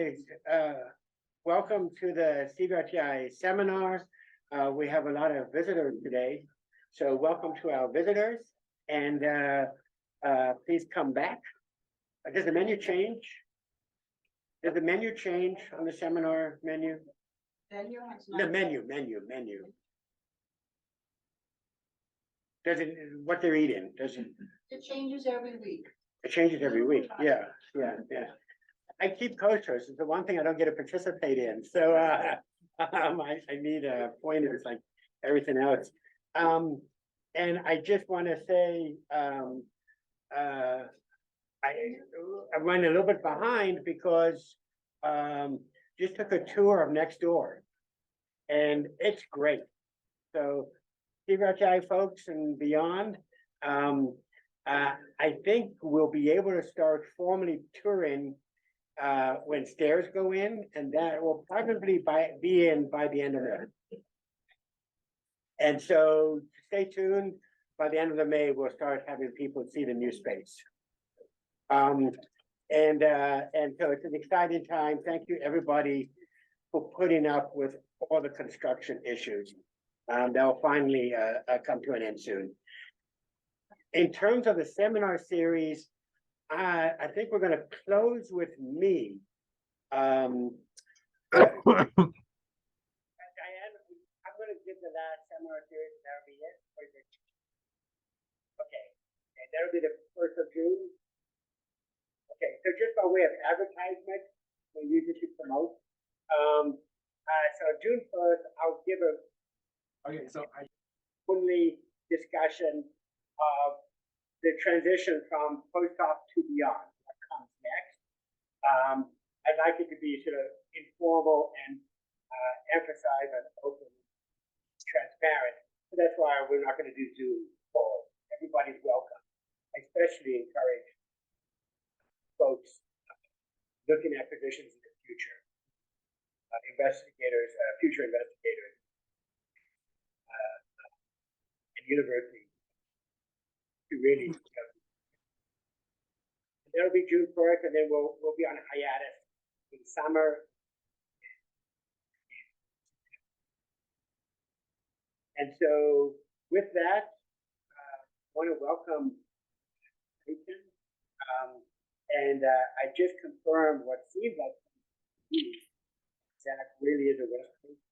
Hi, welcome to the CVRTI Seminar. We have a lot of visitors today, so welcome to our visitors, and please come back. Does the menu change? Does the menu change on the seminar menu? The menu. Does it, what they're eating, does it? It changes every week. It changes every week, yeah. I keep coasters, it's the one thing I don't get to participate in, so I need pointers like everything else. And I just want to say, I went a little bit behind because just took a tour of next door, and it's great. So CVRTI folks and beyond, I think we'll be able to start formally touring when stairs go in, and that will probably be in by the end of May. And so stay tuned. By the end of May, we'll start having people see the new space. And so it's an exciting time. Thank you, everybody, for putting up with all the construction issues. They'll finally come to an end soon. In terms of the seminar series, I think we're going to close with me. Diane, I'm going to give the last seminar series, and that'll be it. Okay, and that'll be the 1st of June. Okay, so just by way of advertisement, we use it to promote. So June 1st, I'll give a only discussion of the transition from post-op to beyond. What comes next? I'd like it to be sort of informal and emphasize on open, transparent. So that's why we're not going to do Zoom calls. Everybody's welcome. I especially encourage folks looking at positions in the future, investigators, future investigators, and universities to really. And that'll be June 1st, and then we'll be on hiatus in summer. And so, with that, I want to welcome Clayton. And I just confirmed what seems like Zach really is a West Coast.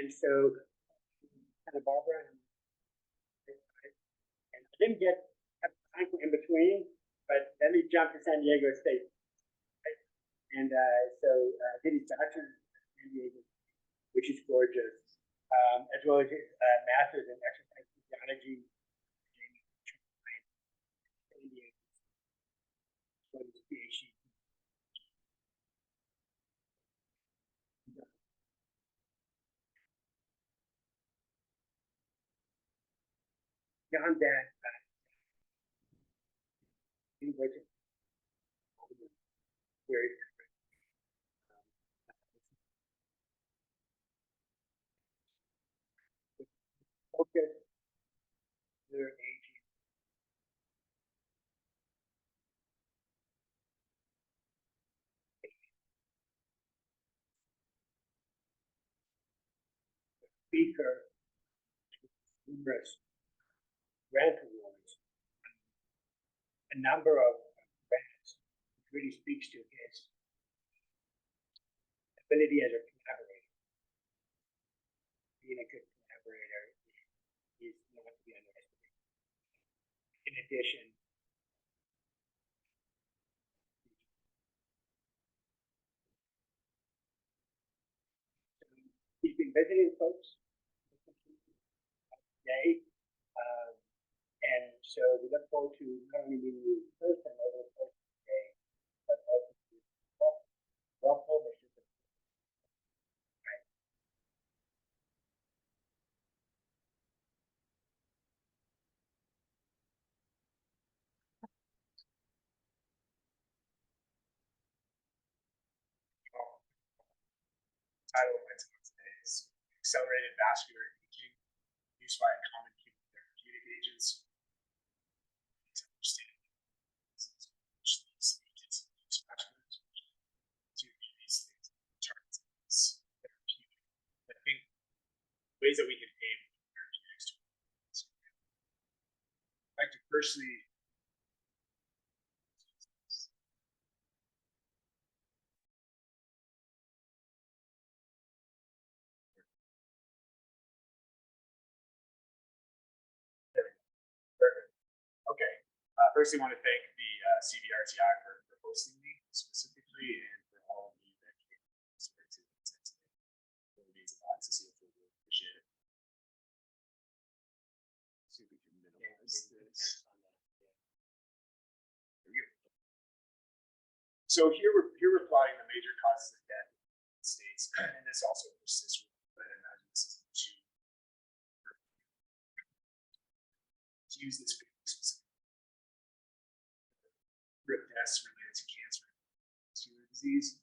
And so, Santa Barbara, and I didn't have time in between, but let me jump to San Diego State. Right? And so did his bachelor's in San Diego, which is gorgeous, as well as his master's in exercise physiology. Beyond that, very focus, their aging. Speaker, numerous grant awards, a number of grants, which really speaks to his ability as a collaborator. Being a good collaborator is not to be underestimated. In addition, he's been visiting folks today. And so we look forward to not only meeting you in person over the course of the day, but also to welcome. Title of my talk today is Accelerated Vascular Aging Used by Common Chemotherapeutic Agents. To understand which these agents use ways that we can aim therapeutics to. I'd like to firstly okay. First, I want to thank the CVRTI for hosting me specifically, and for all of you that came to today. It really means a lot to see if we really appreciate it. See if we can minimize this. There we go. So here we're plotting the major causes of death in the United States, and this also persists with, but I imagine this is to use this for specific deaths related to cancer and vascular disease.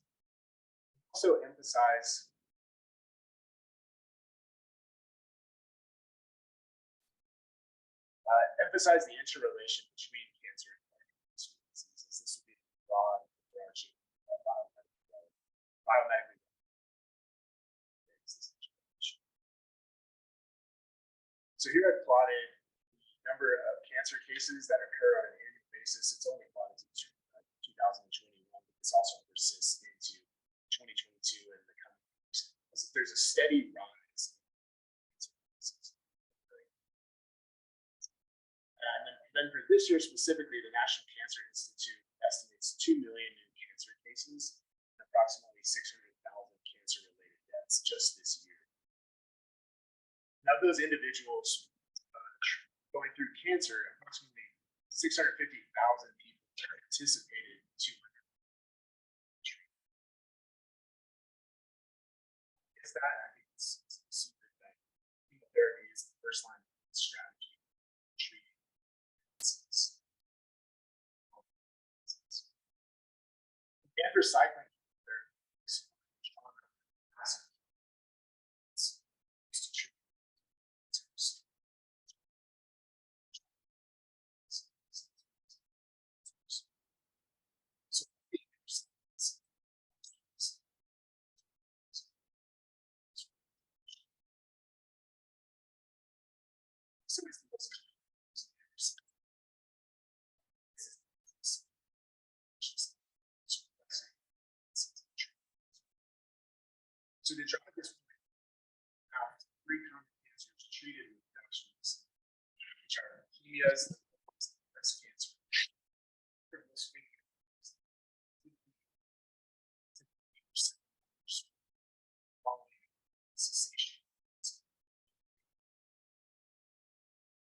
Also emphasize the interrelation between cancer and vascular diseases. This would be the broad overarching biomedically. So here I've plotted the number of cancer cases that occur on an annual basis. It's only plotted to 2021, but this also persists into 2022 and the coming years. So there's a steady rise in cancer cases. And then for this year specifically, the National Cancer Institute estimates 2 million new cancer cases and approximately 600,000 cancer-related deaths just this year. Now, those individuals going through cancer, approximately 650,000 people are anticipated to treat. Is that, I think it's a secret that chemotherapy is the first line strategy for treating disease. Anthracycline chemotherapy is stronger passive. It's used to treat so the drug is out 3 common cancers treated with Doxorubicin, which are leukemias, breast cancer,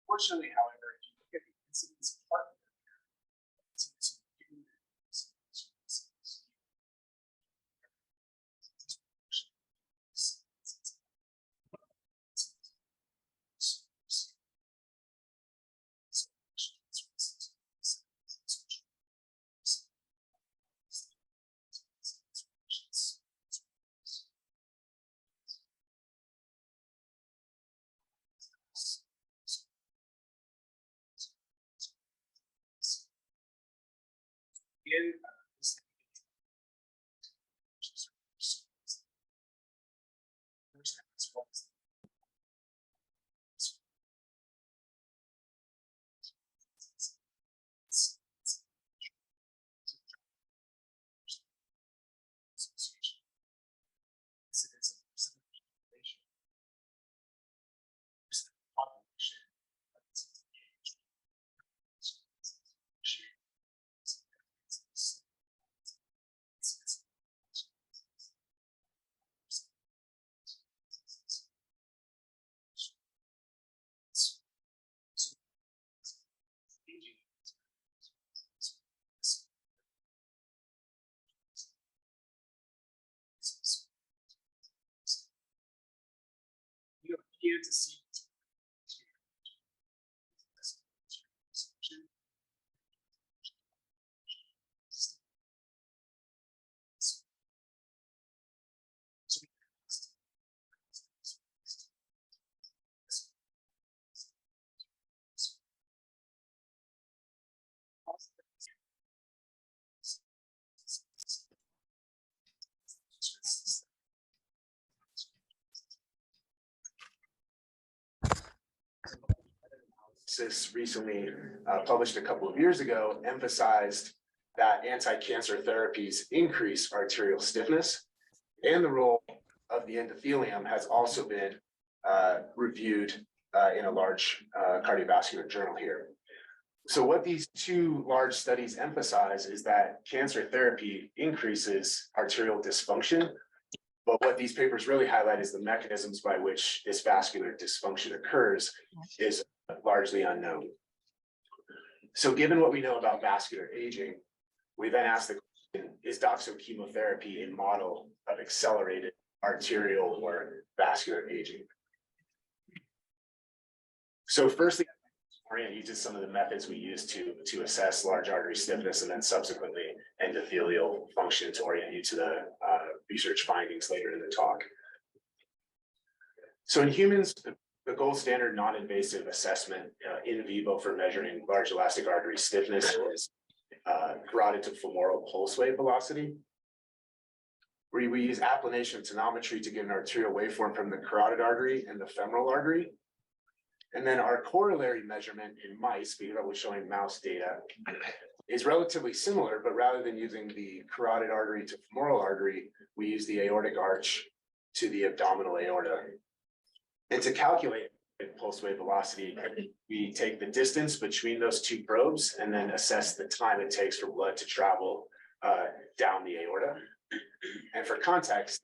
Unfortunately, however, if you look at the incidence of heart failure, incidence of kidney disease, in begin to see meta-analysis recently published a couple of years ago emphasized that anti-cancer therapies increase arterial stiffness, and the role of the endothelium has also been reviewed in a large cardiovascular journal here. So what these two large studies emphasize is that cancer therapy increases arterial dysfunction, but what these papers really highlight is the mechanisms by which this vascular dysfunction occurs is largely unknown. So given what we know about vascular aging, we then ask the question, is doxo chemotherapy a model of accelerated arterial or vascular aging? So firstly, Orient uses some of the methods we use to assess large artery stiffness, and then subsequently endothelial function to orient you to the research findings later in the talk. So in humans, the gold standard non-invasive assessment in vivo for measuring large elastic artery stiffness is carotid to femoral pulse wave velocity, where we use applanation tonometry to get an arterial waveform from the carotid artery and the femoral artery. And then our corollary measurement in mice, because I was showing mouse data, is relatively similar, but rather than using the carotid artery to femoral artery, we use the aortic arch to the abdominal aorta. And to calculate pulse wave velocity, we take the distance between those two probes and then assess the time it takes for blood to travel down the aorta. And for context,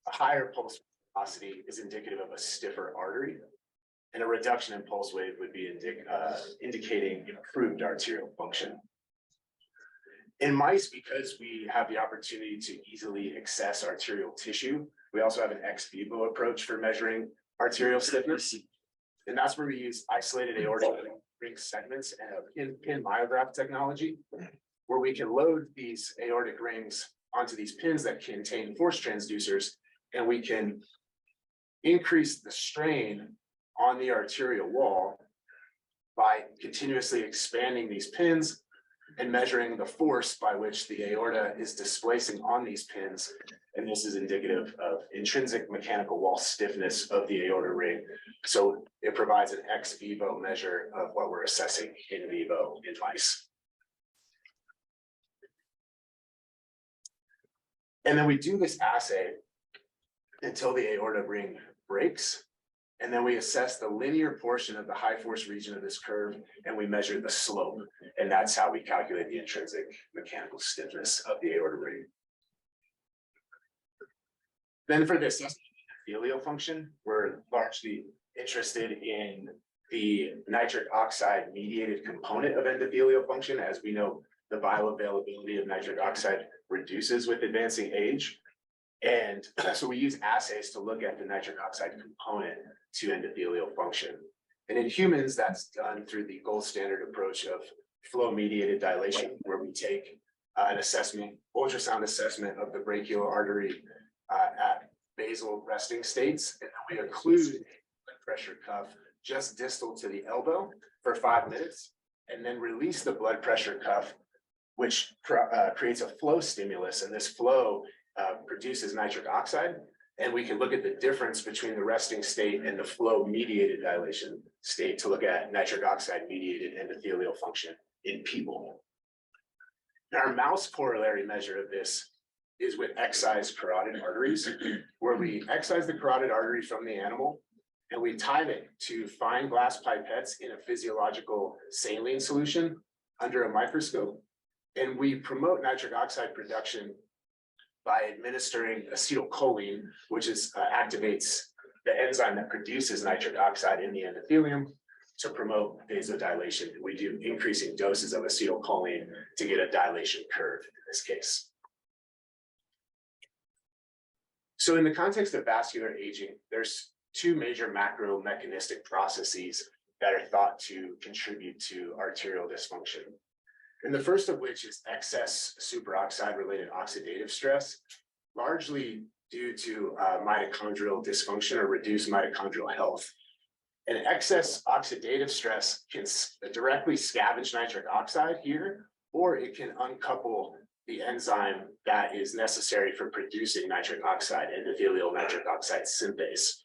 a higher pulse velocity is indicative of a stiffer artery, and a reduction in pulse wave would be indicating improved arterial function. In mice, because we have the opportunity to easily access arterial tissue, we also have an ex vivo approach for measuring arterial stiffness. And that's where we use isolated aortic ring segments and a pin myograph technology, where we can load these aortic rings onto these pins that contain force transducers, and we can increase the strain on the arterial wall by continuously expanding these pins and measuring the force by which the aorta is displacing on these pins. And this is indicative of intrinsic mechanical wall stiffness of the aorta ring. So it provides an ex vivo measure of what we're assessing in vivo in mice. And then we do this assay until the aorta ring breaks. And then we assess the linear portion of the high force region of this curve, and we measure the slope. And that's how we calculate the intrinsic mechanical stiffness of the aorta ring. Then for this endothelial function, we're largely interested in the nitric oxide mediated component of endothelial function. As we know, the bioavailability of nitric oxide reduces with advancing age. And so we use assays to look at the nitric oxide component to endothelial function. And in humans, that's done through the gold standard approach of flow-mediated dilation, where we take an assessment, ultrasound assessment of the brachial artery at basal resting states, and then we occlude a blood pressure cuff just distal to the elbow for 5 minutes, and then release the blood pressure cuff, which creates a flow stimulus, and this flow produces nitric oxide, and we can look at the difference between the resting state and the flow mediated dilation state to look at nitric oxide mediated endothelial function in people. And our mouse corollary measure of this is with excised carotid arteries, where we excise the carotid artery from the animal and we time it to fine glass pipettes in a physiological saline solution under a microscope. And we promote nitric oxide production by administering acetylcholine, which activates the enzyme that produces nitric oxide in the endothelium to promote vasodilation. We do increasing doses of acetylcholine to get a dilation curve in this case. So in the context of vascular aging, there's two major macro mechanistic processes that are thought to contribute to arterial dysfunction. And the first of which is excess superoxide related oxidative stress, largely due to mitochondrial dysfunction or reduced mitochondrial health. And excess oxidative stress can directly scavenge nitric oxide here, or it can uncouple the enzyme that is necessary for producing nitric oxide, endothelial nitric oxide synthase.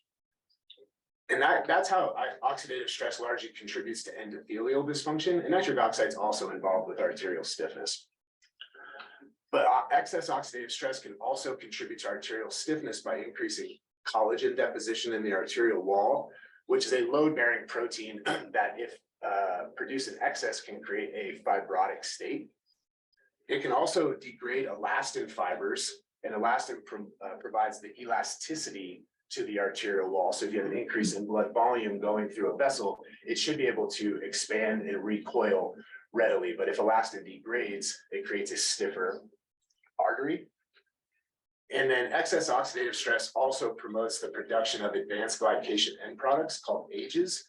And that's how oxidative stress largely contributes to endothelial dysfunction, and nitric oxide is also involved with arterial stiffness. But excess oxidative stress can also contribute to arterial stiffness by increasing collagen deposition in the arterial wall, which is a load-bearing protein that, if produced in excess, can create a fibrotic state. It can also degrade elastin fibers, and elastin provides the elasticity to the arterial wall. So if you have an increase in blood volume going through a vessel, it should be able to expand and recoil readily. But if elastin degrades, it creates a stiffer artery. And then excess oxidative stress also promotes the production of advanced glycation end products called AGEs.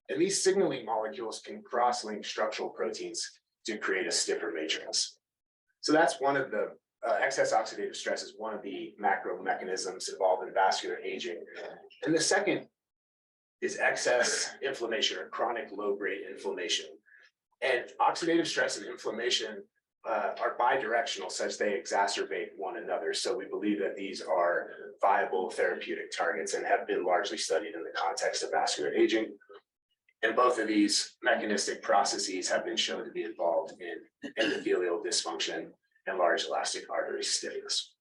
And these signaling molecules can cross-link structural proteins to create a stiffer matrix. So that's one of the excess oxidative stress is one of the macro mechanisms involved in vascular aging. And the second is excess inflammation or chronic low-grade inflammation. And oxidative stress and inflammation are bidirectional, such they exacerbate one another. So we believe that these are viable therapeutic targets and have been largely studied in the context of vascular aging. And both of these mechanistic processes have been shown to be involved in endothelial dysfunction and large elastic artery stiffness.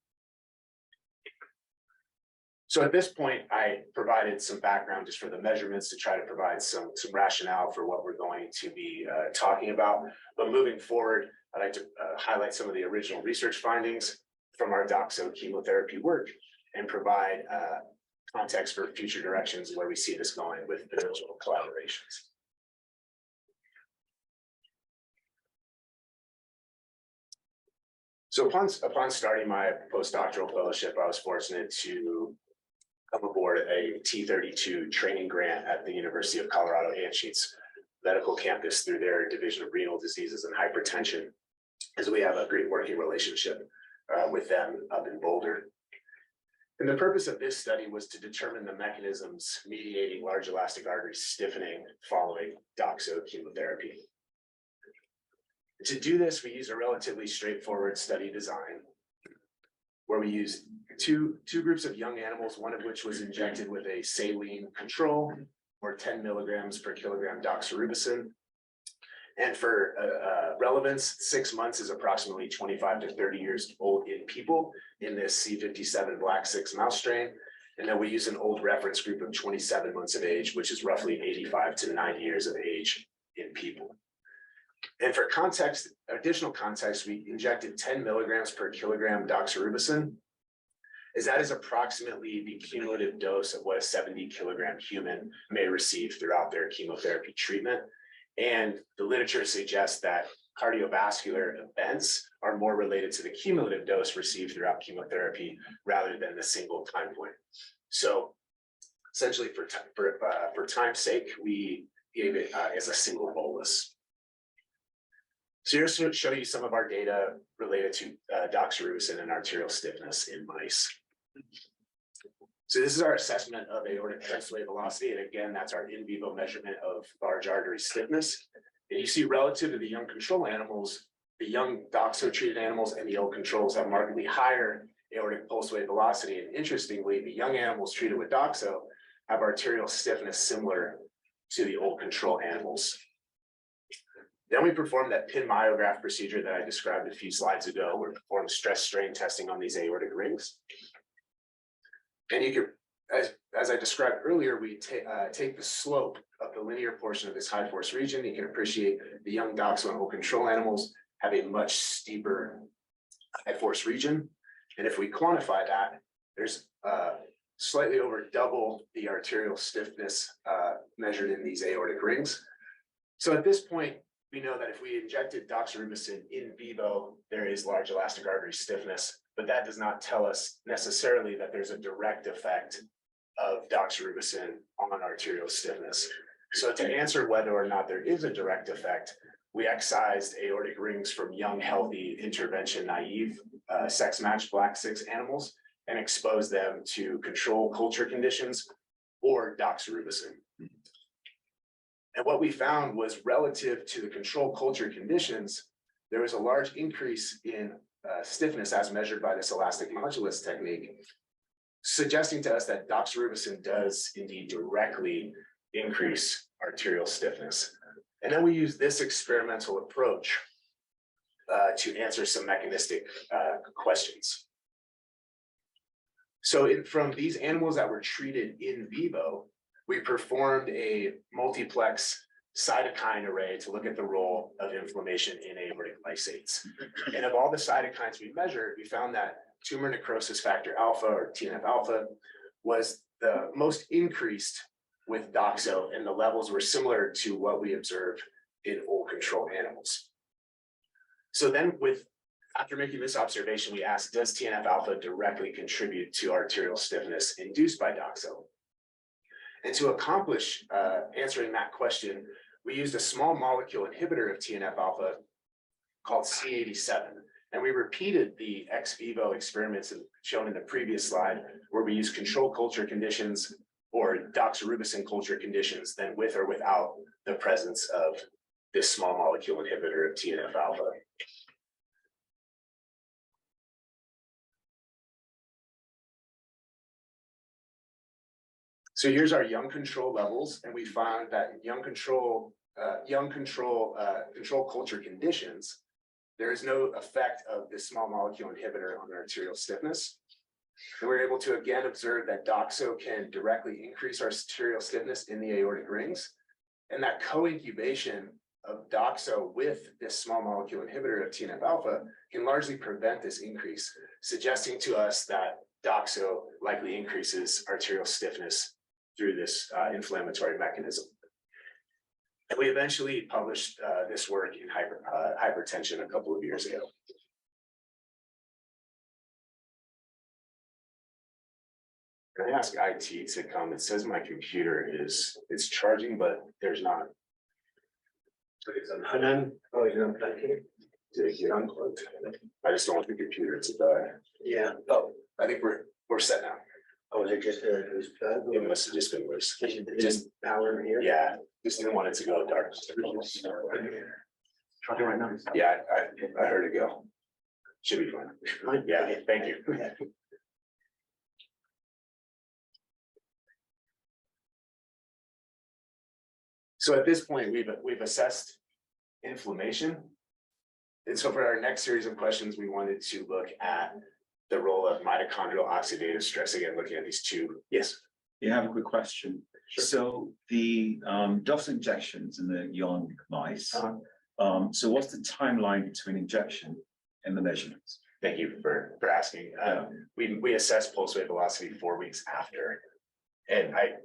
So at this point, I provided some background just for the measurements to try to provide some rationale for what we're going to be talking about. But moving forward, I'd like to highlight some of the original research findings from our DOXO chemotherapy work and provide context for future directions where we see this going with potential collaborations. So upon starting my postdoctoral fellowship, I was fortunate to come aboard a T32 training grant at the University of Colorado Anschutz Medical Campus through their Division of Renal Diseases and Hypertension, as we have a great working relationship with them up in Boulder. And the purpose of this study was to determine the mechanisms mediating large elastic artery stiffening following DOXO chemotherapy. To do this, we use a relatively straightforward study design where we used two groups of young animals, one of which was injected with a saline control or 10 milligrams per kilogram doxorubicin. And for relevance, 6 months is approximately 25 to 30 years old in people in this C57 Black 6 mouse strain. And then we use an old reference group of 27 months of age, which is roughly 85 to 90 years of age in people. And for context, additional context, we injected 10 milligrams per kilogram doxorubicin, as that is approximately the cumulative dose of what a 70 kilogram human may receive throughout their chemotherapy treatment. And the literature suggests that cardiovascular events are more related to the cumulative dose received throughout chemotherapy rather than the single time point. So essentially for time's sake, we gave it as a single bolus. So here's to show you some of our data related to doxorubicin and arterial stiffness in mice. So this is our assessment of aortic pulse-wave velocity. And again, that's our in vivo measurement of large artery stiffness. And you see relative to the young control animals, the young DOXO-treated animals and the old controls have markedly higher aortic pulse-wave velocity. And interestingly, the young animals treated with DOXO have arterial stiffness similar to the old control animals. Then we performed that pin myograph procedure that I described a few slides ago. We performed stress strain testing on these aortic rings. And you can, as I described earlier, we take the slope of the linear portion of this high force region. You can appreciate the young DOXO and old control animals have a much steeper high force region. And if we quantify that, there's slightly over double the arterial stiffness measured in these aortic rings. So at this point, we know that if we injected doxorubicin in vivo, there is large elastic artery stiffness, but that does not tell us necessarily that there's a direct effect of doxorubicin on arterial stiffness. So to answer whether or not there is a direct effect, we excised aortic rings from young, healthy, intervention naive, sex-matched Black 6 animals and exposed them to control culture conditions or doxorubicin. And what we found was relative to the control culture conditions, there was a large increase in stiffness as measured by this elastic modulus technique. suggesting to us that doxorubicin does indeed directly increase arterial stiffness. And then we use this experimental approach to answer some mechanistic questions. So from these animals that were treated in vivo, we performed a multiplex cytokine array to look at the role of inflammation in aortic lysates. And of all the cytokines we measured, we found that tumor necrosis factor alpha, or TNF alpha, was the most increased with DOXO, and the levels were similar to what we observed in old control animals. So then after making this observation, we asked, does TNF alpha directly contribute to arterial stiffness induced by DOXO? And to accomplish answering that question, we used a small molecule inhibitor of TNF alpha called C87. And we repeated the ex vivo experiments shown in the previous slide, where we used control culture conditions or doxorubicin culture conditions, then with or without the presence of this small molecule inhibitor of TNF alpha. So here's our young control levels, and we found that young control culture conditions, there is no effect of this small molecule inhibitor on arterial stiffness. And we're able to again observe that DOXO can directly increase arterial stiffness in the aortic rings, and that co-incubation of DOXO with this small molecule inhibitor of TNF alpha can largely prevent this increase, suggesting to us that DOXO likely increases arterial stiffness through this inflammatory mechanism. And we eventually published this work in hypertension a couple of years ago. Can I ask IT to come? It says my computer it's charging, but there's not. And then, oh, you're unplugged it? Did it get unplugged? I just don't want the computer to die. Yeah. Oh, I think we're set now. Oh, was it just a loose plug? It must have just been loose. Just power here? Yeah, just didn't want it to go dark. Talking right now. Yeah, I heard it go. Should be fine. Yeah, thank you. So at this point, we've assessed inflammation. And so for our next series of questions, we wanted to look at the role of mitochondrial oxidative stress, again, looking at these two. Yes. You have a quick question. Sure. So the DOX injections in the young mice. So what's the timeline between injection and the measurements? Thank you for asking. We assessed pulse wave velocity 4 weeks after. And I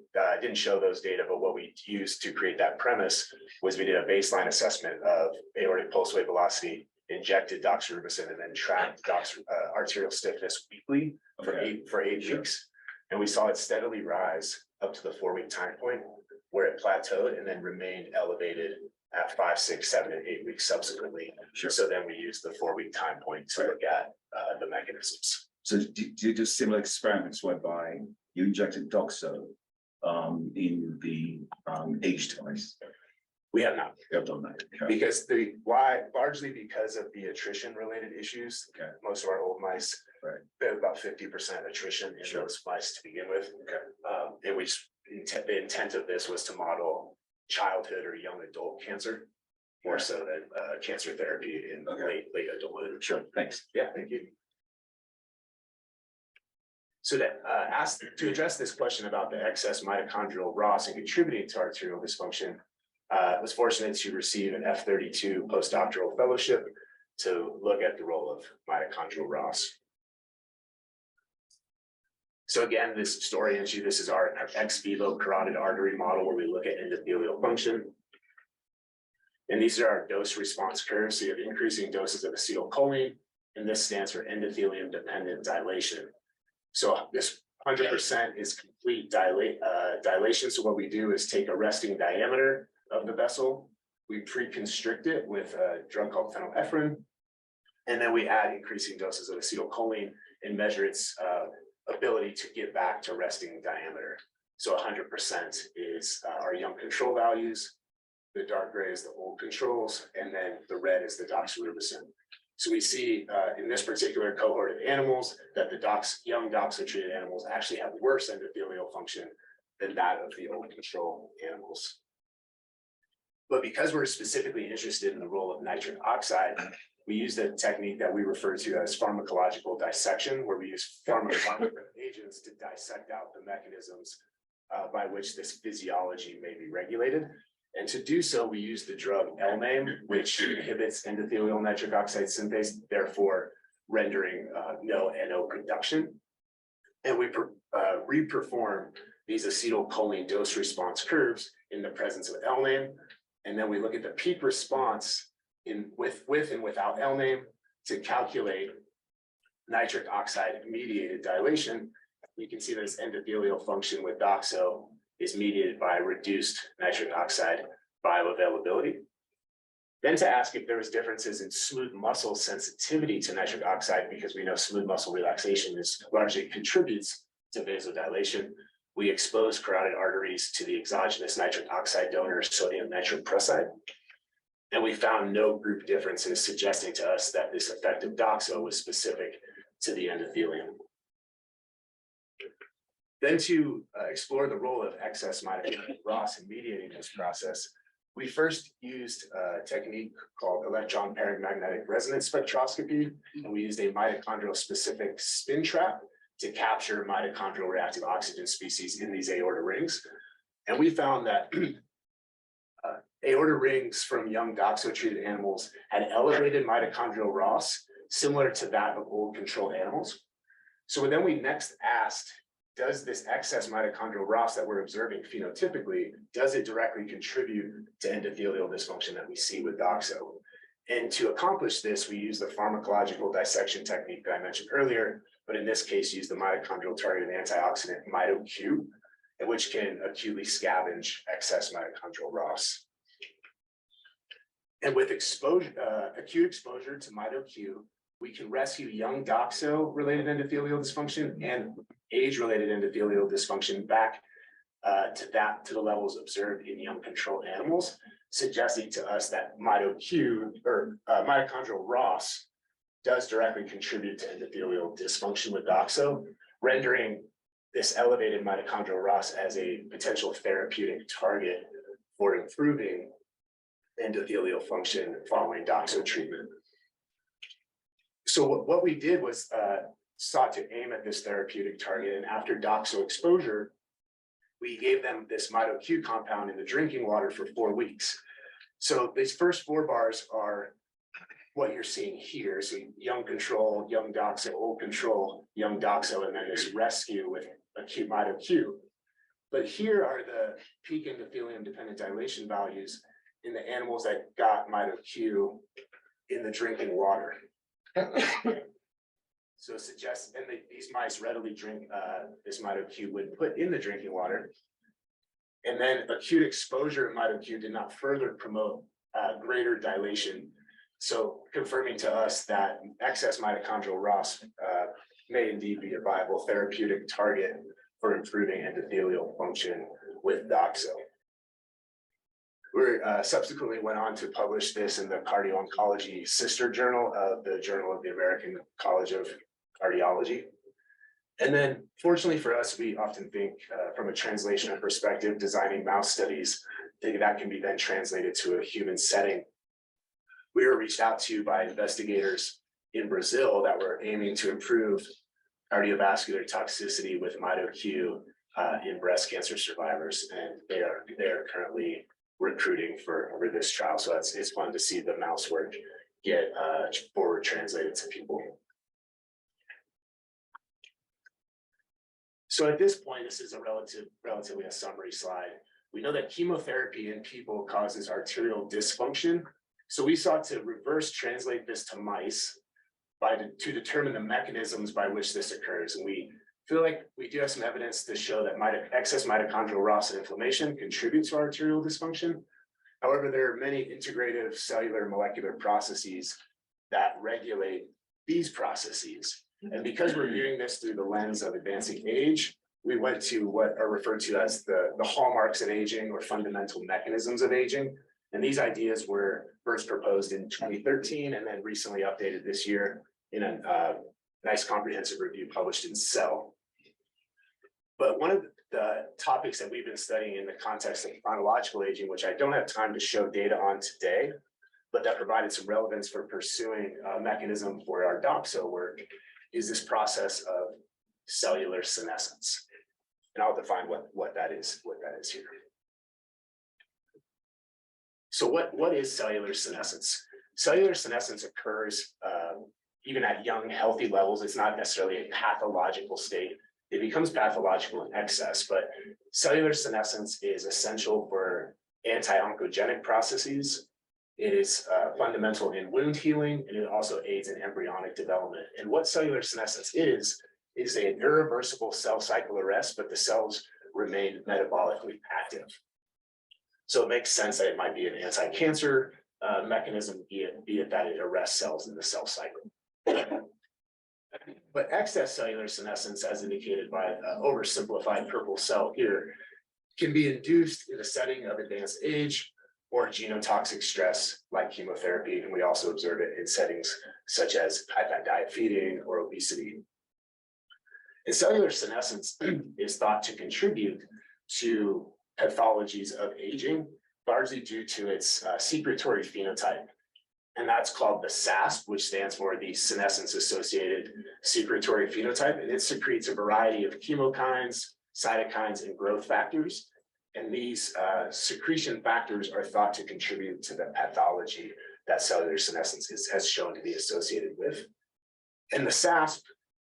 didn't show those data, but what we used to create that premise was we did a baseline assessment of aortic pulse wave velocity, injected doxorubicin, and then tracked arterial stiffness weekly for eight weeks. And we saw it steadily rise up to the 4 week time point where it plateaued and then remained elevated at 5, 6, 7, and 8 weeks subsequently. Sure. So then we used the 4 week time point to look at the mechanisms. So do you do similar experiments whereby you injected DOXO in the aged mice? We have not. You have done that. Okay. Because largely because of the attrition related issues. Okay. Most of our old mice, Right. they have about 50% attrition in those mice to begin with. Okay. And the intent of this was to model childhood or young adult cancer, more so than cancer therapy in late adulthood. Sure. Thanks. Yeah, thank you. So to address this question about the excess mitochondrial ROS and contributing to arterial dysfunction, I was fortunate to receive an F32 postdoctoral fellowship to look at the role of mitochondrial ROS. So again, this story issue, this is our ex vivo carotid artery model where we look at endothelial function. And these are our dose response curves. So you have increasing doses of acetylcholine, and this stands for endothelium dependent dilation. So this 100% is complete dilation. So what we do is take a resting diameter of the vessel, we pre-constrict it with a drug called phenylephrine, and then we add increasing doses of acetylcholine and measure its ability to get back to resting diameter. So 100% is our young control values, the dark gray is the old controls, and then the red is the doxorubicin. So we see in this particular cohort of animals that the young DOXO-treated animals actually have worse endothelial function than that of the old control animals. But because we're specifically interested in the role of nitric oxide, we use a technique that we refer to as pharmacological dissection, where we use pharmacological agents to dissect out the mechanisms by which this physiology may be regulated. And to do so, we use the drug Elname, which inhibits endothelial nitric oxide synthase, therefore rendering no NO production. And we reperform these acetylcholine dose response curves in the presence of Elname. And then we look at the peak response with and without Elname to calculate nitric oxide mediated dilation. You can see that this endothelial function with DOXO is mediated by reduced nitric oxide bioavailability. Then to ask if there was differences in smooth muscle sensitivity to nitric oxide, because we know smooth muscle relaxation largely contributes to vasodilation, we expose carotid arteries to the exogenous nitric oxide donor sodium nitroprusside. And we found no group differences suggesting to us that this effect of DOXO was specific to the endothelium. Then to explore the role of excess mitochondrial ROS in mediating this process, we first used a technique called electron paramagnetic resonance spectroscopy, and we used a mitochondrial specific spin trap to capture mitochondrial reactive oxygen species in these aorta rings. And we found that aorta rings from young DOXO-treated animals had elevated mitochondrial ROS, similar to that of old control animals. So then we next asked, does this excess mitochondrial ROS that we're observing phenotypically, does it directly contribute to endothelial dysfunction that we see with DOXO? And to accomplish this, we use the pharmacological dissection technique that I mentioned earlier, but in this case, use the mitochondrial targeted antioxidant MitoQ, which can acutely scavenge excess mitochondrial ROS. And with acute exposure to MitoQ, we can rescue young DOXO-related endothelial dysfunction and age-related endothelial dysfunction back to the levels observed in young control animals, suggesting to us that MitoQ or mitochondrial ROS does directly contribute to endothelial dysfunction with DOXO, rendering this elevated mitochondrial ROS as a potential therapeutic target for improving endothelial function following DOXO treatment. So what we did was sought to aim at this therapeutic target, and after DOXO exposure, we gave them this MitoQ compound in the drinking water for 4 weeks. So these first 4 bars are what you're seeing here. So young control, young DOXO, old control, young DOXO, and then this rescue with acute MitoQ. But here are the peak endothelium dependent dilation values in the animals that got MitoQ in the drinking water. So it suggests, and these mice readily drink this MitoQ when put in the drinking water. And then acute exposure of MitoQ did not further promote greater dilation. So confirming to us that excess mitochondrial ROS may indeed be a viable therapeutic target for improving endothelial function with DOXO. We subsequently went on to publish this in the cardio-oncology sister journal of the Journal of the American College of Cardiology. And then fortunately for us, we often think from a translational perspective, designing mouse studies, think that can be then translated to a human setting. We were reached out to by investigators in Brazil that were aiming to improve cardiovascular toxicity with MitoQ in breast cancer survivors, and they are currently recruiting for this trial. So it's fun to see the mouse work get forward translated to people. So at this point, this is a relatively a summary slide. We know that chemotherapy in people causes arterial dysfunction. So we sought to reverse translate this to mice to determine the mechanisms by which this occurs. And we feel like we do have some evidence to show that excess mitochondrial ROS and inflammation contributes to arterial dysfunction. However, there are many integrative cellular molecular processes that regulate these processes. And because we're viewing this through the lens of advancing age, we went to what are referred to as the hallmarks of aging or fundamental mechanisms of aging. And these ideas were first proposed in 2013 and then recently updated this year in a nice comprehensive review published in Cell. But one of the topics that we've been studying in the context of chronological aging, which I don't have time to show data on today, but that provided some relevance for pursuing a mechanism for our DOXO work, is this process of cellular senescence. And I'll define what that is here. So what is cellular senescence? Cellular senescence occurs even at young, healthy levels. It's not necessarily a pathological state. It becomes pathological in excess, but cellular senescence is essential for anti-oncogenic processes. It is fundamental in wound healing, and it also aids in embryonic development. And what cellular senescence is an irreversible cell cycle arrest, but the cells remain metabolically active. So it makes sense that it might be an anti-cancer mechanism, be it that it arrests cells in the cell cycle. But excess cellular senescence, as indicated by oversimplified purple cell here, can be induced in a setting of advanced age or genotoxic stress like chemotherapy. And we also observe it in settings such as high-fat diet feeding or obesity. And cellular senescence is thought to contribute to pathologies of aging, largely due to its secretory phenotype. And that's called the SASP, which stands for the senescence-associated secretory phenotype. And it secretes a variety of chemokines, cytokines, and growth factors. And these secretion factors are thought to contribute to the pathology that cellular senescence has shown to be associated with. And the SASP,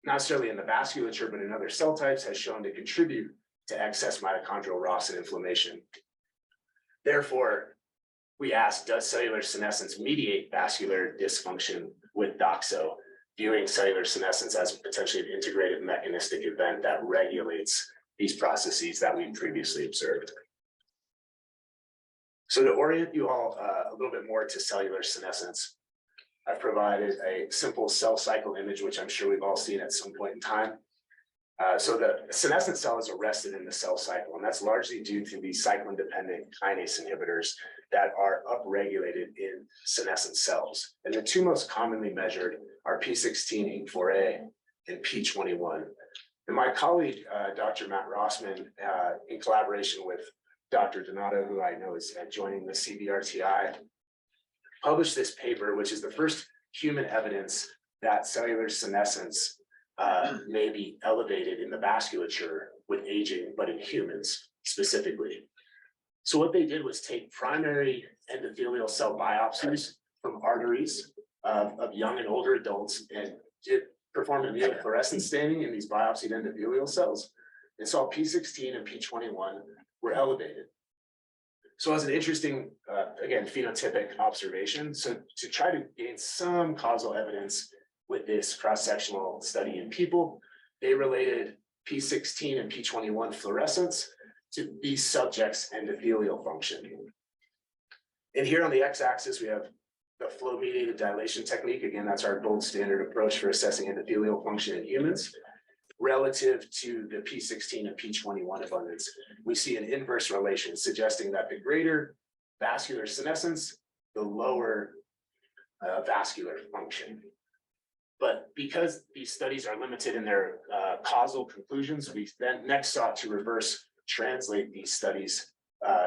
not necessarily in the vasculature, but in other cell types, has shown to contribute to excess mitochondrial loss and inflammation. Therefore, we ask, does cellular senescence mediate vascular dysfunction with DOXO, viewing cellular senescence as potentially an integrative mechanistic event that regulates these processes that we previously observed. So to orient you all a little bit more to cellular senescence, I've provided a simple cell cycle image, which I'm sure we've all seen at some point in time. So the senescent cell is arrested in the cell cycle, and that's largely due to these cyclin-dependent kinase inhibitors that are upregulated in senescent cells. And the two most commonly measured are P16-INK4A and P21. And my colleague, Dr. Matt Rossman, in collaboration with Dr. Donato, who I know is joining the CVRTI, published this paper, which is the first human evidence that cellular senescence may be elevated in the vasculature with aging, but in humans specifically. So what they did was take primary endothelial cell biopsies from arteries of young and older adults and performed immunofluorescence staining in these biopsied endothelial cells and saw P16 and P21 were elevated. So as an interesting, again, phenotypic observation, so to try to gain some causal evidence with this cross-sectional study in people, they related P16 and P21 fluorescence to these subjects' endothelial function. And here on the x-axis, we have the flow-mediated dilation technique. Again, that's our gold standard approach for assessing endothelial function in humans. Relative to the P16 and P21 abundance, we see an inverse relation suggesting that the greater vascular senescence, the lower vascular function. But because these studies are limited in their causal conclusions, we then next sought to reverse translate these studies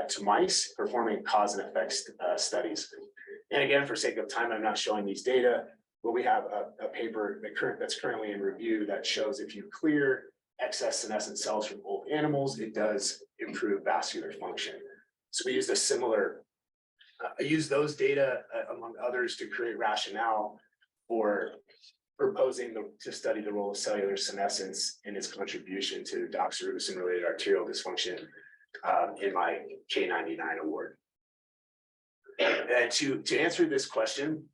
to mice, performing cause and effect studies. And again, for sake of time, I'm not showing these data, but we have a paper that's currently in review that shows if you clear excess senescent cells from old animals, it does improve vascular function. So we used a similar, I used those data among others to create rationale for proposing to study the role of cellular senescence and its contribution to doxorubicin related arterial dysfunction in my K99 award. And to answer this question,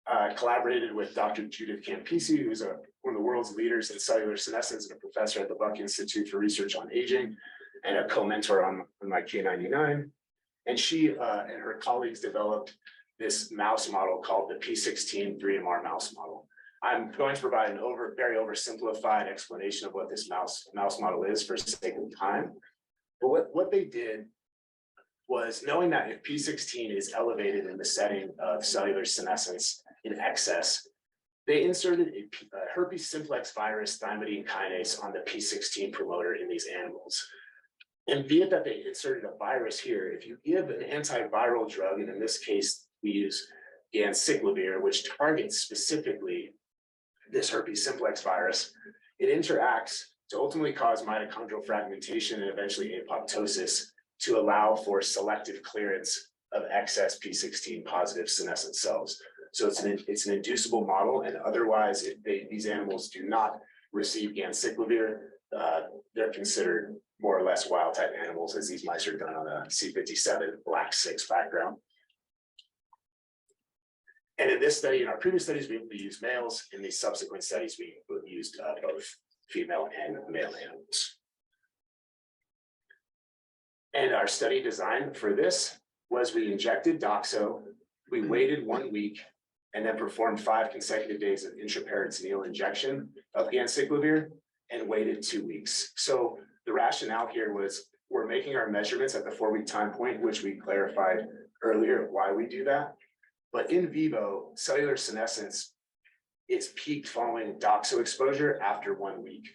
I collaborated with Dr. Judith Campisi, who's one of the world's leaders in cellular senescence and a professor at the Buck Institute for Research on Aging and a co-mentor on my K99. And she and her colleagues developed this mouse model called the P16 3MR mouse model. I'm going to provide an very oversimplified explanation of what this mouse model is for sake of time. But what they did was knowing that if P16 is elevated in the setting of cellular senescence in excess, they inserted a herpes simplex virus thymidine kinase on the P16 promoter in these animals. And via that they inserted a virus here, if you give an antiviral drug, and in this case, we use ganciclovir, which targets specifically this herpes simplex virus, it interacts to ultimately cause mitochondrial fragmentation and eventually apoptosis to allow for selective clearance of excess P16 positive senescent cells. So it's an inducible model, and otherwise, these animals do not receive ganciclovir. They're considered more or less wild type animals, as these mice are done on a C57 black 6 background. And in this study, in our previous studies, we used males. In these subsequent studies, we used both female and male animals. And our study design for this was we injected DOXO, we waited 1 week, and then performed 5 consecutive days of intraperitoneal injection of ganciclovir and waited 2 weeks. So the rationale here was we're making our measurements at the 4-week time point, which we clarified earlier why we do that. But in vivo, cellular senescence is peaked following DOXO exposure after 1 week.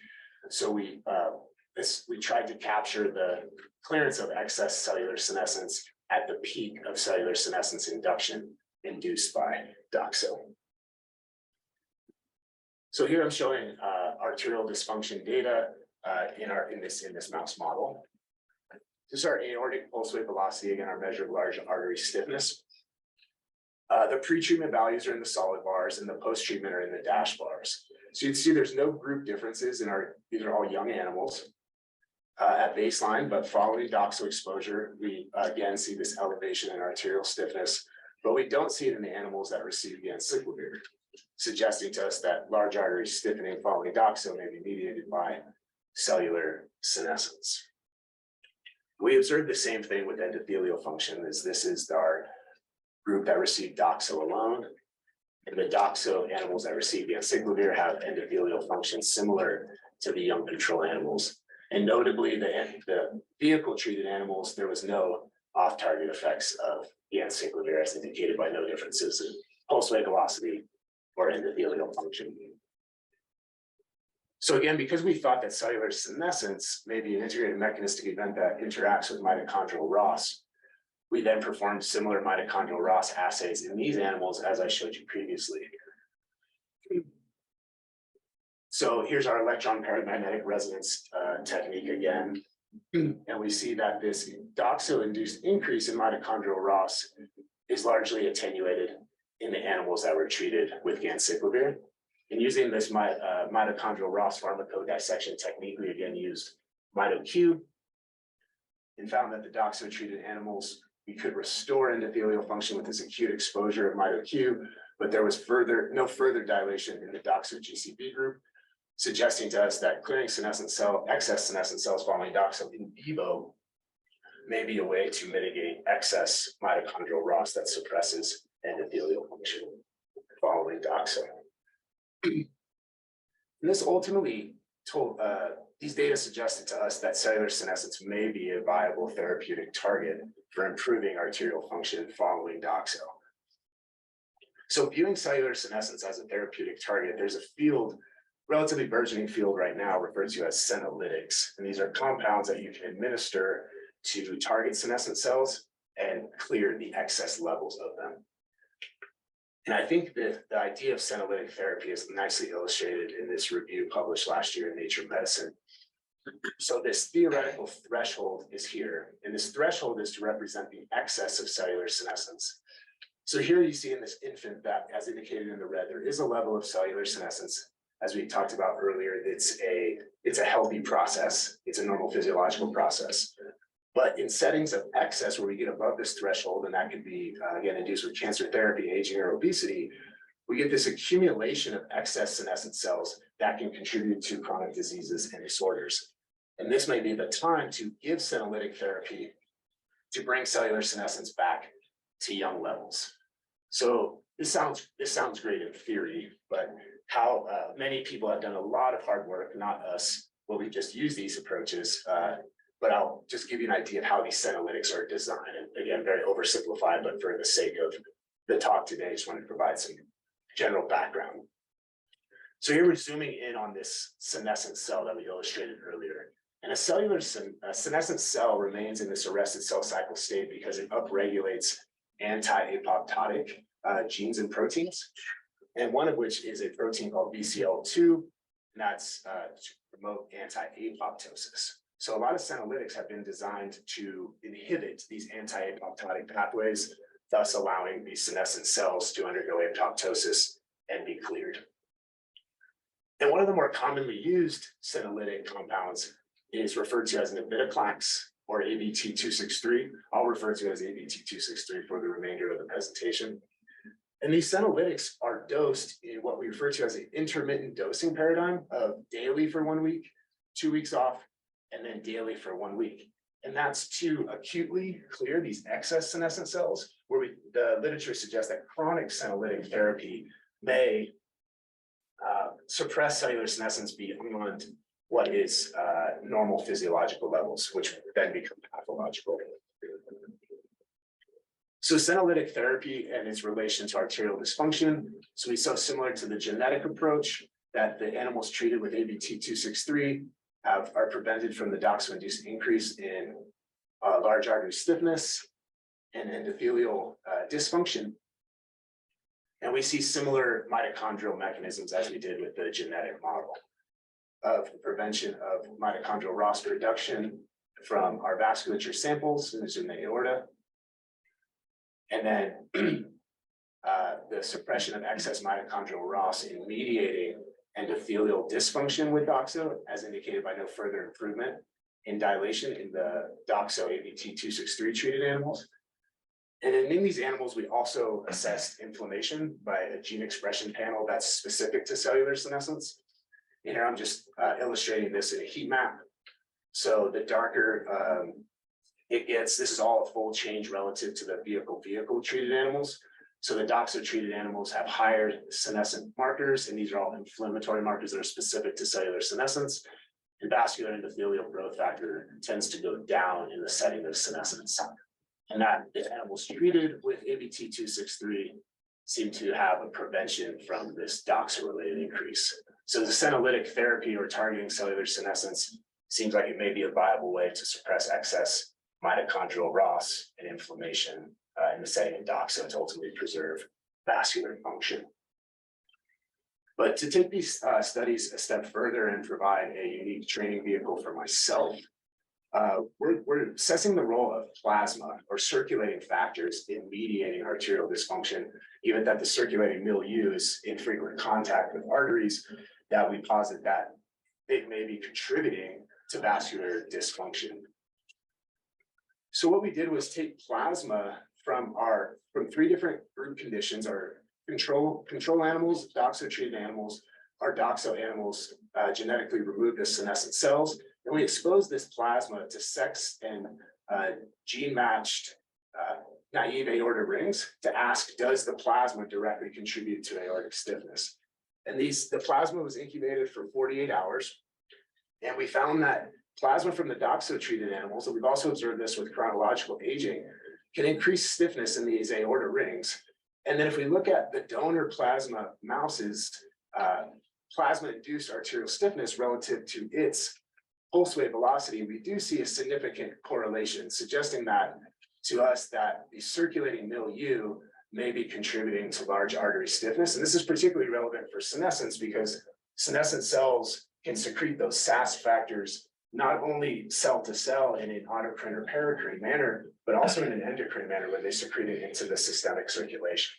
So we tried to capture the clearance of excess cellular senescence at the peak of cellular senescence induction induced by DOXO. So here I'm showing arterial dysfunction data in this mouse model. This is our aortic pulse wave velocity, again, our measure of large artery stiffness. The pre-treatment values are in the solid bars and the post-treatment are in the dash bars. So you can see there's no group differences these are all young animals at baseline, but following DOXO exposure, we again see this elevation in arterial stiffness, but we don't see it in the animals that receive ganciclovir, suggesting to us that large artery stiffening following DOXO may be mediated by cellular senescence. We observed the same thing with endothelial function, as this is our group that received DOXO alone. And the DOXO animals that receive ganciclovir have endothelial function similar to the young control animals. And notably, the vehicle-treated animals, there was no off-target effects of ganciclovir, as indicated by no differences in pulse wave velocity or endothelial function. So again, because we thought that cellular senescence may be an integrated mechanistic event that interacts with mitochondrial ROS, we then performed similar mitochondrial ROS assays in these animals, as I showed you previously. So here's our electron paramagnetic resonance technique again. And we see that this DOXO-induced increase in mitochondrial ROS is largely attenuated in the animals that were treated with ganciclovir. And using this mitochondrial ROS pharmacodissection technique, we again used MitoQ and found that the DOXO-treated animals, we could restore endothelial function with this acute exposure of MitoQ, but there was no further dilation in the DOXO-GCB group, suggesting to us that clearing excess senescent cells following DOXO in vivo may be a way to mitigate excess mitochondrial ROS that suppresses endothelial function following DOXO. And this ultimately these data suggested to us that cellular senescence may be a viable therapeutic target for improving arterial function following DOXO. So viewing cellular senescence as a therapeutic target, there's a field, relatively burgeoning field right now, referred to as Senolytics. And these are compounds that you can administer to target senescent cells and clear the excess levels of them. And I think that the idea of senolytic therapy is nicely illustrated in this review published last year in Nature Medicine. So this theoretical threshold is here, and this threshold is to represent the excess of cellular senescence. So here you see in this infant that, as indicated in the red, there is a level of cellular senescence. As we talked about earlier, it's a healthy process. It's a normal physiological process. But in settings of excess, where we get above this threshold, and that could be, again, induced with cancer therapy, aging, or obesity, we get this accumulation of excess senescent cells that can contribute to chronic diseases and disorders. And this may be the time to give senolytic therapy to bring cellular senescence back to young levels. So this sounds great in theory, but how many people have done a lot of hard work, not us, where we just use these approaches but I'll just give you an idea of how these senolytics are designed. And again, very oversimplified, but for the sake of the talk today, I just wanted to provide some general background. So here we're zooming in on this senescent cell that we illustrated earlier. And a senescent cell remains in this arrested cell cycle state because it upregulates anti-apoptotic genes and proteins, and one of which is a protein called BCL2, and that's to promote anti-apoptosis. So a lot of senolytics have been designed to inhibit these anti-apoptotic pathways, thus allowing these senescent cells to undergo apoptosis and be cleared. And one of the more commonly used senolytic compounds is referred to as navitoclax, or ABT263. I'll refer to it as ABT263 for the remainder of the presentation. And these senolytics are dosed in what we refer to as an intermittent dosing paradigm of daily for 1 week, 2 weeks off, and then daily for 1 week. And that's to acutely clear these excess senescent cells, where the literature suggests that chronic senolytic therapy may suppress cellular senescence beyond what is normal physiological levels, which then become pathological. So senolytic therapy and its relation to arterial dysfunction. So we saw similar to the genetic approach that the animals treated with ABT263 are prevented from the DOXO-induced increase in large artery stiffness and endothelial dysfunction. And we see similar mitochondrial mechanisms as we did with the genetic model of prevention of mitochondrial ROS reduction from our vasculature samples, which is in the aorta. And then the suppression of excess mitochondrial ROS in mediating endothelial dysfunction with DOXO, as indicated by no further improvement in dilation in the DOXO ABT263 treated animals. And in these animals, we also assessed inflammation by a gene expression panel that's specific to cellular senescence. And here I'm just illustrating this in a heat map. So the darker it gets, this is all a full change relative to the vehicle treated animals. So the DOXO treated animals have higher senescent markers, and these are all inflammatory markers that are specific to cellular senescence. And vascular endothelial growth factor tends to go down in the setting of senescence. And that the animals treated with ABT263 seem to have a prevention from this DOXO-related increase. So the senolytic therapy or targeting cellular senescence seems like it may be a viable way to suppress excess mitochondrial ROS and inflammation in the setting of DOXO to ultimately preserve vascular function. But to take these studies a step further and provide a unique training vehicle for myself, we're assessing the role of plasma or circulating factors in mediating arterial dysfunction, given that the circulating milieu is in frequent contact with arteries, that we posit that it may be contributing to vascular dysfunction. So what we did was take plasma from 3 different group conditions: our control animals, DOXO treated animals, our DOXO animals genetically removed the senescent cells, and we exposed this plasma to sex and gene matched naive aorta rings to ask, does the plasma directly contribute to aortic stiffness? And the plasma was incubated for 48 hours, and we found that plasma from the DOXO treated animals, and we've also observed this with chronological aging, can increase stiffness in these aorta rings. And then if we look at the donor plasma mouses, plasma-induced arterial stiffness relative to its pulse wave velocity, we do see a significant correlation, suggesting that to us that the circulating milieu may be contributing to large artery stiffness. And this is particularly relevant for senescence because senescent cells can secrete those SASP factors not only cell to cell in an autocrine or paracrine manner, but also in an endocrine manner where they secrete it into the systemic circulation.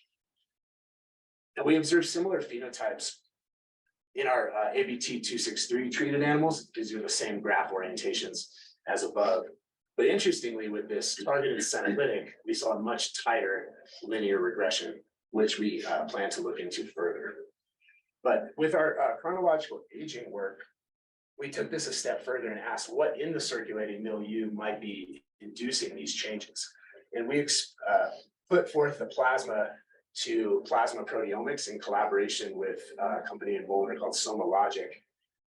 And we observe similar phenotypes in our ABT263 treated animals. These are the same graph orientations as above. But interestingly, with this targeted senolytic, we saw a much tighter linear regression, which we plan to look into further. But with our chronological aging work, we took this a step further and asked what in the circulating milieu might be inducing these changes. And we put forth the plasma to plasma proteomics in collaboration with a company in Boulder called Senolytic.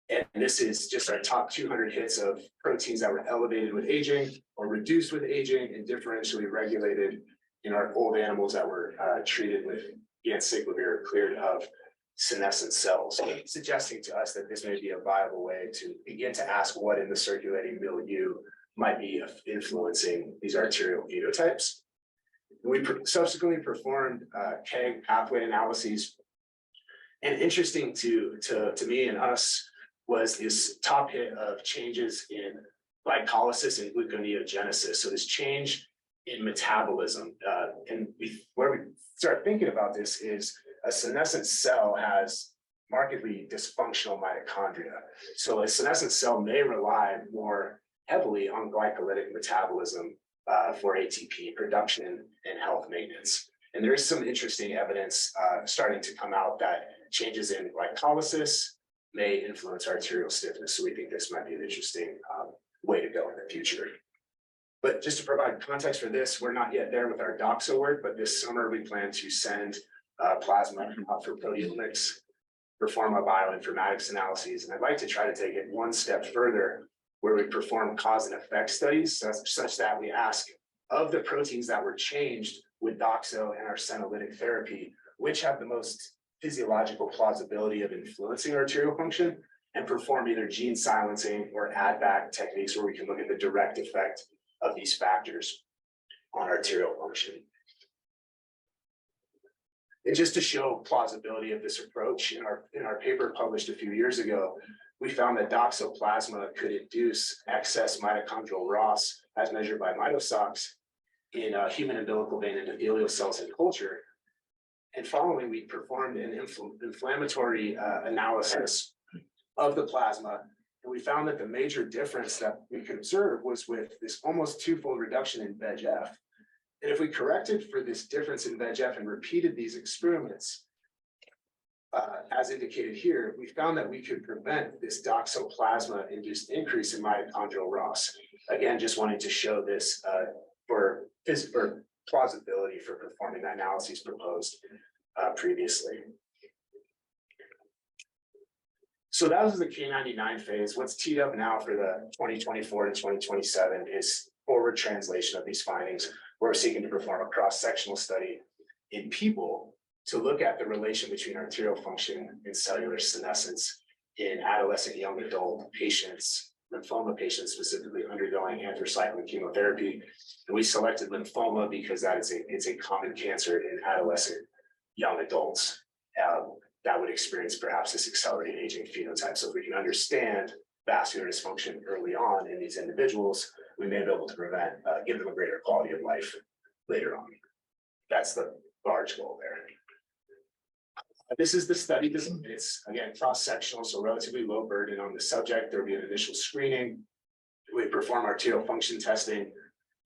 And this is just our top 200 hits of proteins that were elevated with aging or reduced with aging and differentially regulated in our old animals that were treated with anciclovir cleared of senescent cells, suggesting to us that this may be a viable way to begin to ask what in the circulating milieu might be influencing these arterial phenotypes. We subsequently performed KEGG pathway analyses, and interesting to me and us was this top hit of changes in glycolysis and gluconeogenesis. So this change in metabolism, and where we start thinking about this is a senescent cell has markedly dysfunctional mitochondria. So a senescent cell may rely more heavily on glycolytic metabolism for ATP production and health maintenance. And there is some interesting evidence starting to come out that changes in glycolysis may influence arterial stiffness. So we think this might be an interesting way to go in the future. But just to provide context for this, we're not yet there with our DOXO work, but this summer we plan to send plasma out for proteomics, perform a bioinformatics analyses, and I'd like to try to take it one step further, where we perform cause and effect studies such that we ask of the proteins that were changed with DOXO and our senolytic therapy, which have the most physiological plausibility of influencing arterial function, and perform either gene silencing or add back techniques where we can look at the direct effect of these factors on arterial function. And just to show plausibility of this approach, in our paper published a few years ago, we found that DOXO plasma could induce excess mitochondrial ROS as measured by mitosocs in human umbilical vein endothelial cells in culture. And following, we performed an inflammatory analysis of the plasma, and we found that the major difference that we could observe was with this almost twofold reduction in VEGF. And if we corrected for this difference in VEGF and repeated these experiments, as indicated here, we found that we could prevent this DOXO plasma induced increase in mitochondrial ROS. Again, just wanting to show this for plausibility for performing the analyses proposed previously. So that was the K99 phase. What's teed up now for the 2024 to 2027 is forward translation of these findings. We're seeking to perform a cross-sectional study in people to look at the relation between arterial function and cellular senescence in adolescent young adult patients, lymphoma patients specifically undergoing anthracycline chemotherapy. And we selected lymphoma because it's a common cancer in adolescent young adults that would experience perhaps this accelerated aging phenotype. So if we can understand vascular dysfunction early on in these individuals, we may be able to prevent, give them a greater quality of life later on. That's the large goal there. This is the study design. It's again cross-sectional, so relatively low burden on the subject. There will be an initial screening. We perform arterial function testing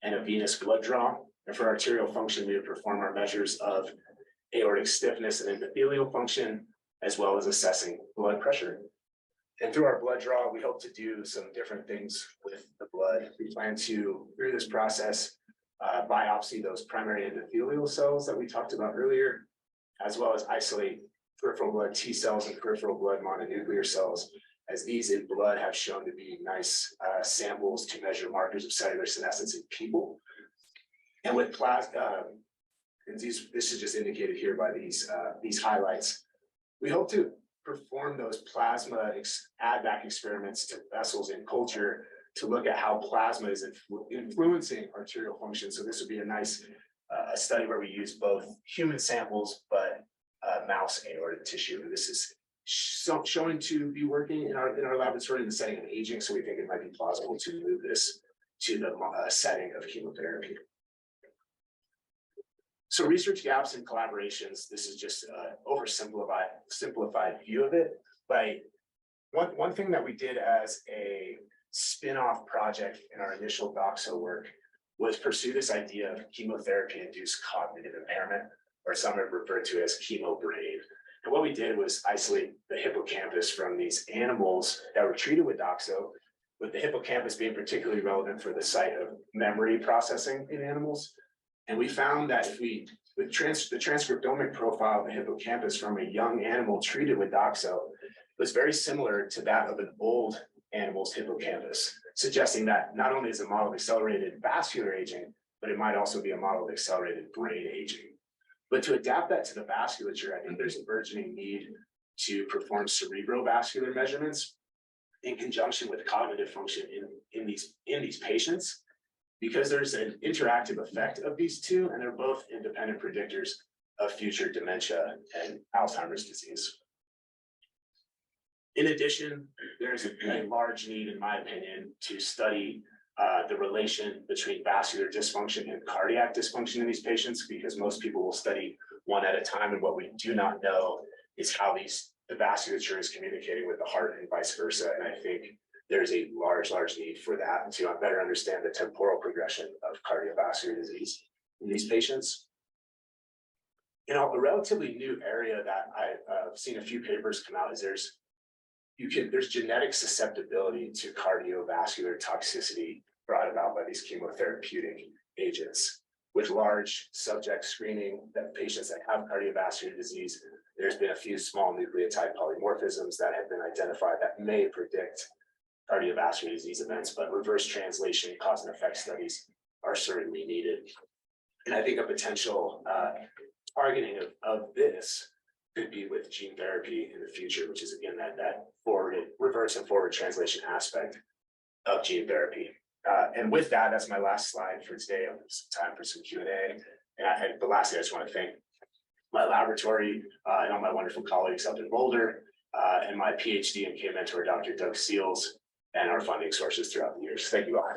and a venous blood draw. And for arterial function, we would perform our measures of aortic stiffness and endothelial function, as well as assessing blood pressure. And through our blood draw, we hope to do some different things with the blood. We plan to, through this process, biopsy those primary endothelial cells that we talked about earlier, as well as isolate peripheral blood T cells and peripheral blood mononuclear cells, as these in blood have shown to be nice samples to measure markers of cellular senescence in people. And with plasma, this is just indicated here by these highlights. We hope to perform those plasma add-back experiments to vessels in culture to look at how plasma is influencing arterial function. So this would be a nice study where we use both human samples, but mouse aortic tissue. And this is shown to be working in our laboratory in the setting of aging. So we think it might be plausible to move this to the setting of chemotherapy. So research gaps and collaborations, this is just an simplified view of it. But one thing that we did as a spin-off project in our initial DOXO work was pursue this idea of chemotherapy-induced cognitive impairment, or some have referred to as chemo brain. And what we did was isolate the hippocampus from these animals that were treated with DOXO, with the hippocampus being particularly relevant for the site of memory processing in animals. And we found that if we, with the transcriptomic profile of the hippocampus from a young animal treated with DOXO, was very similar to that of an old animal's hippocampus, suggesting that not only is a model of accelerated vascular aging, but it might also be a model of accelerated brain aging. But to adapt that to the vasculature, I think there's a burgeoning need to perform cerebrovascular measurements in conjunction with cognitive function in these patients, because there's an interactive effect of these two, and they're both independent predictors of future dementia and Alzheimer's disease. In addition, there's a large need, in my opinion, to study the relation between vascular dysfunction and cardiac dysfunction in these patients, because most people will study one at a time, and what we do not know is how the vasculature is communicating with the heart and vice versa. And I think there's a large need for that to better understand the temporal progression of cardiovascular disease in these patients. You know, a relatively new area that I've seen a few papers come out is there's genetic susceptibility to cardiovascular toxicity brought about by these chemotherapeutic agents. With large subject screening that patients that have cardiovascular disease, there's been a few small nucleotide polymorphisms that have been identified that may predict cardiovascular disease events, but reverse translation cause and effect studies are certainly needed. And I think a potential targeting of this could be with gene therapy in the future, which is again that reverse and forward translation aspect of gene therapy. And with that, that's my last slide for today. I'll have some time for some Q&A. And the last thing, I just want to thank my laboratory and all my wonderful colleagues up in Boulder, and my PhD and K mentor, Dr. Doug Seals, and our funding sources throughout the years. Thank you all.